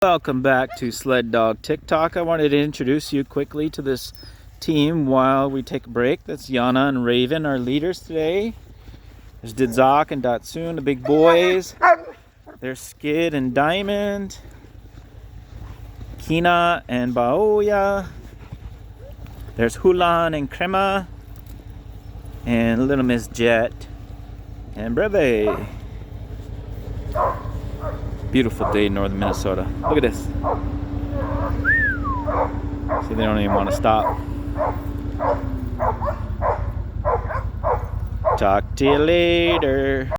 Welcome back to Sled Dog TikTok. I wanted to introduce you quickly to this team while we take a break. That's Yana and Raven, our leaders today. There's Didzak and Datsun, the big boys. There's Skid and Diamond. Kina and Baoya. There's Hulan and Crema. And Little Miss Jet and Breve. Beautiful day in northern Minnesota. Look at this. See, they don't even want to stop. Talk to you later.